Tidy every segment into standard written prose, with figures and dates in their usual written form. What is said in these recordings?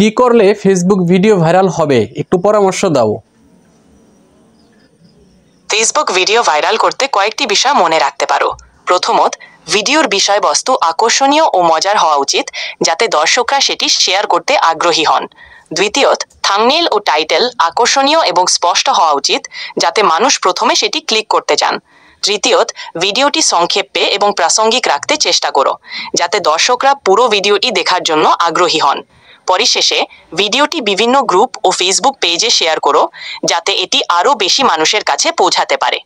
কি করলে Facebook video viral হবে একটু পরামর্শ দাও। ফেসবুক ভিডিও ভাইরাল করতে কয়েকটি বিষয় মনে রাখতে পারো। প্রথমত, ভিডিওর বিষয়বস্তু আকর্ষণীয় ও মজার হওয়া উচিত, যাতে দর্শকরা সেটি শেয়ার করতে আগ্রহী হন। দ্বিতীয়ত, থাম্বনেইল ও টাইটেল আকর্ষণীয় এবং স্পষ্ট হওয়া উচিত, যাতে মানুষ প্রথমে সেটি ক্লিক করতে চান। তৃতীয়ত, ভিডিওটি সংক্ষেপে এবং প্রাসঙ্গিক রাখতে চেষ্টা করো, যাতে দর্শকরা পুরো ভিডিওটি দেখার জন্য আগ্রহী হন। পরিশেষে, ভিডিওটি বিভিন্ন গ্রুপ ও ফেসবুক পেজে শেয়ার করো, যাতে এটি আরও বেশি মানুষের কাছে পৌঁছাতে পারে।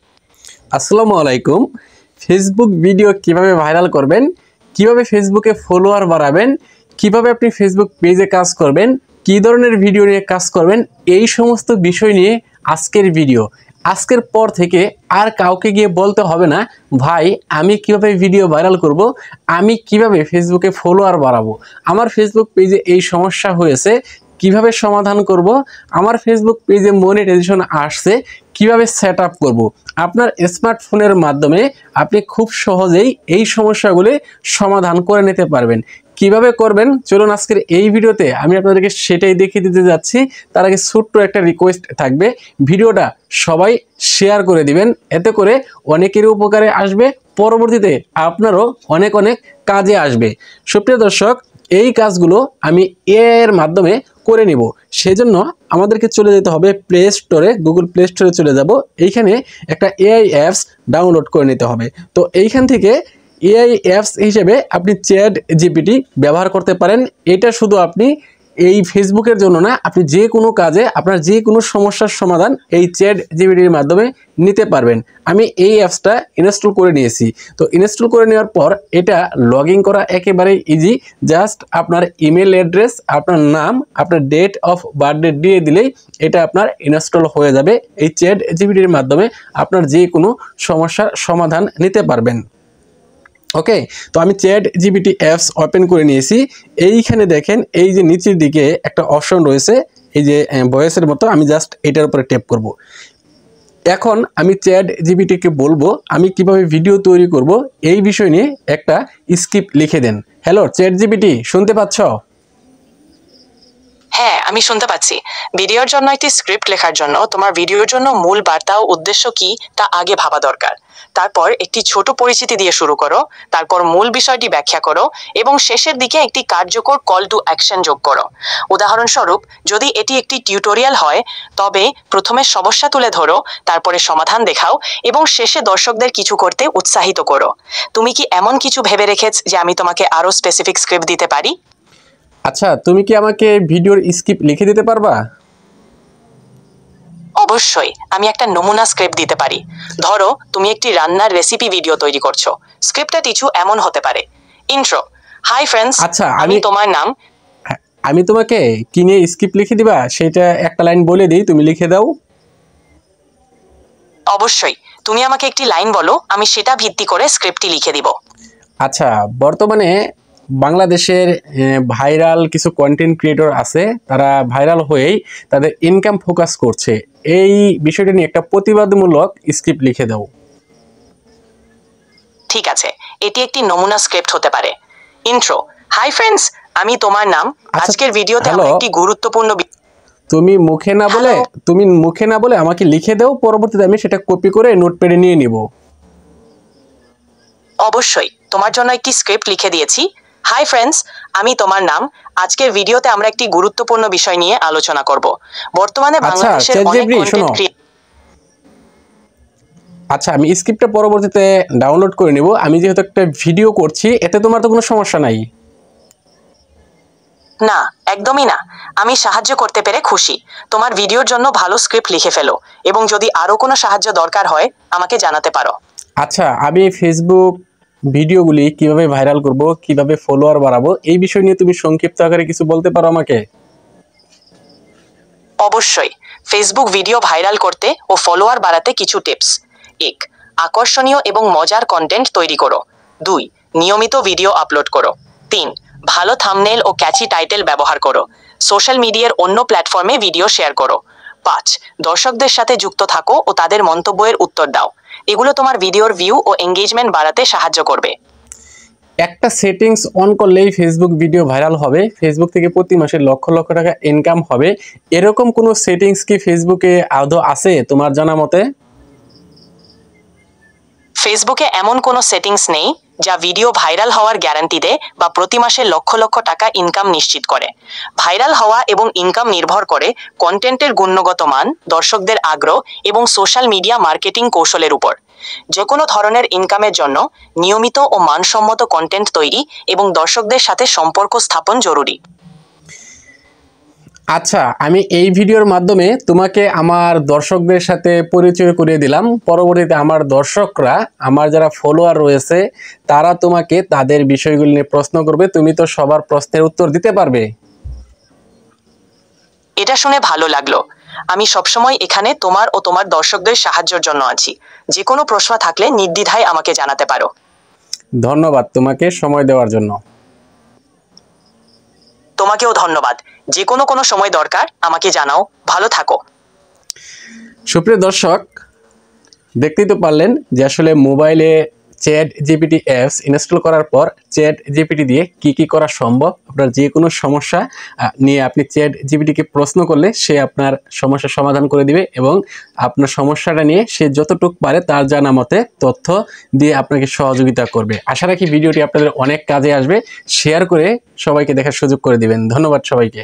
আসসালামু আলাইকুম। ফেসবুক ভিডিও কিভাবে ভাইরাল করবেন, কিভাবে ফেসবুকে ফলোয়ার বাড়াবেন, কিভাবে আপনি ফেসবুক পেজে কাজ করবেন, কী ধরনের ভিডিও নিয়ে কাজ করবেন, এই সমস্ত বিষয় নিয়ে আজকের ভিডিও। আজকের পর থেকে আর কাউকে গিয়ে বলতে হবে না ভাই আমি কিভাবে ভিডিও ভাইরাল করব, আমি কিভাবে ফেসবুকে ফলোয়ার বাড়াবো, আমার ফেসবুক পেজে এই সমস্যা হয়েছে কিভাবে সমাধান করব, আমার ফেসবুক পেজে মনিটাইজেশন আসছে কিভাবে সেট আপ করবো। আপনার স্মার্টফোনের মাধ্যমে আপনি খুব সহজেই এই সমস্যাগুলি সমাধান করে নিতে পারবেন। কিভাবে করবেন চলুন আজকের এই ভিডিওতে আমি আপনাদেরকে সেটাই দেখিয়ে দিতে যাচ্ছি। তার আগে ছোট্ট একটা রিকোয়েস্ট থাকবে, ভিডিওটা সবাই শেয়ার করে দিবেন, এতে করে অনেকেরই উপকারে আসবে, পরবর্তীতে আপনারও অনেক অনেক কাজে আসবে। সুপ্রিয় দর্শক, এই কাজগুলো আমি এর মাধ্যমে করে নিব। সেজন্য আমাদেরকে চলে যেতে হবে প্লে স্টোরে, গুগল প্লে স্টোরে চলে যাব। এইখানে একটা এআই অ্যাপস ডাউনলোড করে নিতে হবে। তো এইখান থেকে এআই অ্যাপস হিসেবে আপনি চ্যাট জিপিটি ব্যবহার করতে পারেন। এটা শুধু আপনি এই ফেসবুকের জন্য না, আপনি যে কোনো কাজে আপনার যে কোনো সমস্যার সমাধান এই চ্যাট জিপিটির মাধ্যমে নিতে পারবেন। আমি এই অ্যাপসটা ইনস্টল করে নিয়েছি। তো ইনস্টল করে নেওয়ার পর এটা লগ ইন করা একেবারেই ইজি। জাস্ট আপনার ইমেল অ্যাড্রেস, আপনার নাম, আপনার ডেট অফ বার্থডে দিয়ে দিলেই এটা আপনার ইনস্টল হয়ে যাবে। এই চ্যাট জিপিটির মাধ্যমে আপনার যে কোনো সমস্যার সমাধান নিতে পারবেন। ওকে, তো আমি চ্যাট জিপিটি অ্যাপস ওপেন করে নিয়েছি। এইখানে দেখেন এই যে নিচের দিকে একটা অপশন রয়েছে, এই যে ভয়েসের মতো, আমি জাস্ট এটার উপরে ট্যাপ করব। এখন আমি চ্যাট জিপিটিকে বলবো আমি কিভাবে ভিডিও তৈরি করব, এই বিষয় নিয়ে একটা স্ক্রিপ্ট লিখে দেন। হ্যালো চ্যাট জিপিটি, শুনতে পাচ্ছ? হ্যাঁ, আমি শুনতে পাচ্ছি। ভিডিওর জন্য একটি স্ক্রিপ্ট লেখার জন্য তোমার ভিডিওর জন্য মূল বার্তা ও উদ্দেশ্য কি তা আগে ভাবা দরকার। তারপর একটি ছোট পরিচিতি দিয়ে শুরু করো, তারপর মূল বিষয়টি ব্যাখ্যা করো এবং শেষের দিকে একটি কার্যকর কল টু অ্যাকশন যোগ করো। উদাহরণস্বরূপ, যদি এটি একটি টিউটোরিয়াল হয়, তবে প্রথমে সমস্যা তুলে ধরো, তারপরে সমাধান দেখাও এবং শেষে দর্শকদের কিছু করতে উৎসাহিত করো। তুমি কি এমন কিছু ভেবে রেখেছ যে আমি তোমাকে আরো স্পেসিফিক স্ক্রিপ্ট দিতে পারি? আচ্ছা, তুমি কি আমাকে ভিডিওর স্ক্রিপ্ট লিখে দিতে পারবা? অবশ্যই, আমি একটা নমুনা স্ক্রিপ্ট দিতে পারি। ধরো তুমি একটি রান্নার রেসিপি ভিডিও তৈরি করছো। স্ক্রিপ্টটা কিছু এমন হতে পারে: ইন্ট্রো, হাই ফ্রেন্ডস, আচ্ছা, আমি তোমার নাম। আমি তোমাকে কি নিয়ে স্ক্রিপ্ট লিখে দিবা সেটা একটা লাইন বলে দিই, তুমি লিখে দাও। অবশ্যই, তুমি আমাকে একটি লাইন বলো, আমি সেটা ভিত্তি করে স্ক্রিপ্টটি লিখে দিব। আচ্ছা, বর্তমানে বাংলাদেশের ভাইরাল কিছু কন্টেন্ট ক্রিয়েটর আছে, তারা ভাইরাল হয়েই তাদের ইনকাম ফোকাস করছে। এই বিষয়টা নিয়ে একটা প্রতিবাদমূলক স্ক্রিপ্ট লিখে দাও। ঠিক আছে, এটি একটি নমুনা স্ক্রিপ্ট হতে পারে। ইন্ট্রো, হাই ফ্রেন্ডস, আমি তোমার নাম। আজকের ভিডিওতে আমরা একটি গুরুত্বপূর্ণ তুমি মুখে না বলে আমাকে লিখে দাও, পরবর্তীতে আমি সেটা কপি করে নোটপ্যাডে নিয়ে নিব। অবশ্যই, তোমার জন্য একটি স্ক্রিপ্ট লিখে দিয়েছি। হাই ফ্রেন্ডস, আমি তোমার নাম। আজকের ভিডিওতে আমরা একটি গুরুত্বপূর্ণ বিষয় নিয়ে আলোচনা করব। বর্তমানে বাংলাদেশের অনেক কন্টেন্ট ক্রিয়েটর। আচ্ছা, আমি স্ক্রিপ্টটা পরবর্তীতে ডাউনলোড করে নিব। আমি যেহেতু একটা ভিডিও করছি, এতে তোমার তো কোনো সমস্যা নাই? না, একদমই না। আমি সাহায্য করতে পেরে খুশি। তোমার ভিডিওর জন্য ভালো স্ক্রিপ্ট লিখে ফেলো এবং যদি আরো কোনো সাহায্য দরকার হয় আমাকে জানাতে পারো। আচ্ছা, আমি ফেসবুক ভিডিওগুলি কিভাবে ভাইরাল করব, কিভাবে ফলোয়ার বাড়াবো, এই বিষয় নিয়ে তুমি সংক্ষিপ্ত আকারে কিছু বলতে পারো আমাকে? অবশ্যই, ফেসবুক ভিডিও ভাইরাল করতে ও ফলোয়ার বাড়াতে কিছু টিপস। 1. আকর্ষণীয় এবং মজার কন্টেন্ট তৈরি করো। 2. নিয়মিত ভিডিও আপলোড করো। 3. ভালো থাম্বনেইল ও ক্যাচি টাইটেল ব্যবহার করো। সোশ্যাল মিডিয়ার অন্য প্ল্যাটফর্মে ভিডিও শেয়ার করো। 5. দর্শকদের সাথে যুক্ত থাকো ও তাদের মন্তব্যের উত্তর দাও। এগুলো তোমার ভিডিওর ভিউ ও এঙ্গেজমেন্ট বাড়াতে সাহায্য করবে। একটা সেটিংস অন করলেই ফেসবুক ভিডিও ভাইরাল হবে, ফেসবুক থেকে প্রতি মাসে লক্ষ লক্ষ টাকা ইনকাম হবে, এরকম কোনো সেটিংস কি ফেসবুকে আদৌ আছে তোমার জানা মতে? ফেসবুকে এমন কোনো সেটিংস নেই যা ভিডিও ভাইরাল হওয়ার গ্যারান্টি দেয় বা প্রতি মাসে লক্ষ লক্ষ টাকা ইনকাম নিশ্চিত করে। ভাইরাল হওয়া এবং ইনকাম নির্ভর করে কন্টেন্টের গুণগত মান, দর্শকদের আগ্রহ এবং সোশ্যাল মিডিয়া মার্কেটিং কৌশলের উপর। যে কোনো ধরনের ইনকামের জন্য নিয়মিত ও মানসম্মত কন্টেন্ট তৈরি এবং দর্শকদের সাথে সম্পর্ক স্থাপন জরুরি। আচ্ছা, আমি এই ভিডিওর মাধ্যমে তোমাকে আমার দর্শকদের সাথে পরিচয় করিয়ে দিলাম। পরবর্তীতে আমার দর্শকরা, আমার যারা ফলোয়ার রয়েছে, তারা তোমাকে তাদের বিষয়গুলি নিয়ে প্রশ্ন করবে, তুমি তো সবার প্রশ্নের উত্তর দিতে পারবে। এটা শুনে ভালো লাগলো। আমি সবসময় এখানে তোমার ও তোমার দর্শকদের সাহায্যের জন্য আছি। যে কোনো প্রশ্ন থাকলে নির্দ্বিধায় আমাকে জানাতে পারো। ধন্যবাদ তোমাকে সময় দেওয়ার জন্য। তোমাকেও ধন্যবাদ। যে কোনো সময় দরকার আমাকে জানাও। ভালো থাকো। সুপ্রিয় দর্শক, দেখতেই তো পারলেন যে আসলে মোবাইলে চ্যাট জিপিটি অ্যাপস ইনস্টল করার পর চ্যাট জিপিটি দিয়ে কি করা সম্ভব। আপনার যে কোনো সমস্যা নিয়ে আপনি চ্যাট জিপিটিকে প্রশ্ন করলে সে আপনার সমস্যার সমাধান করে দিবে এবং আপনার সমস্যাটা নিয়ে সে যতটুকু পারে তার জানা মতে তথ্য দিয়ে আপনাকে সহযোগিতা করবে। আশা রাখি ভিডিওটি আপনাদের অনেক কাজে আসবে। শেয়ার করে সবাইকে দেখার সুযোগ করে দিবেন। ধন্যবাদ সবাইকে।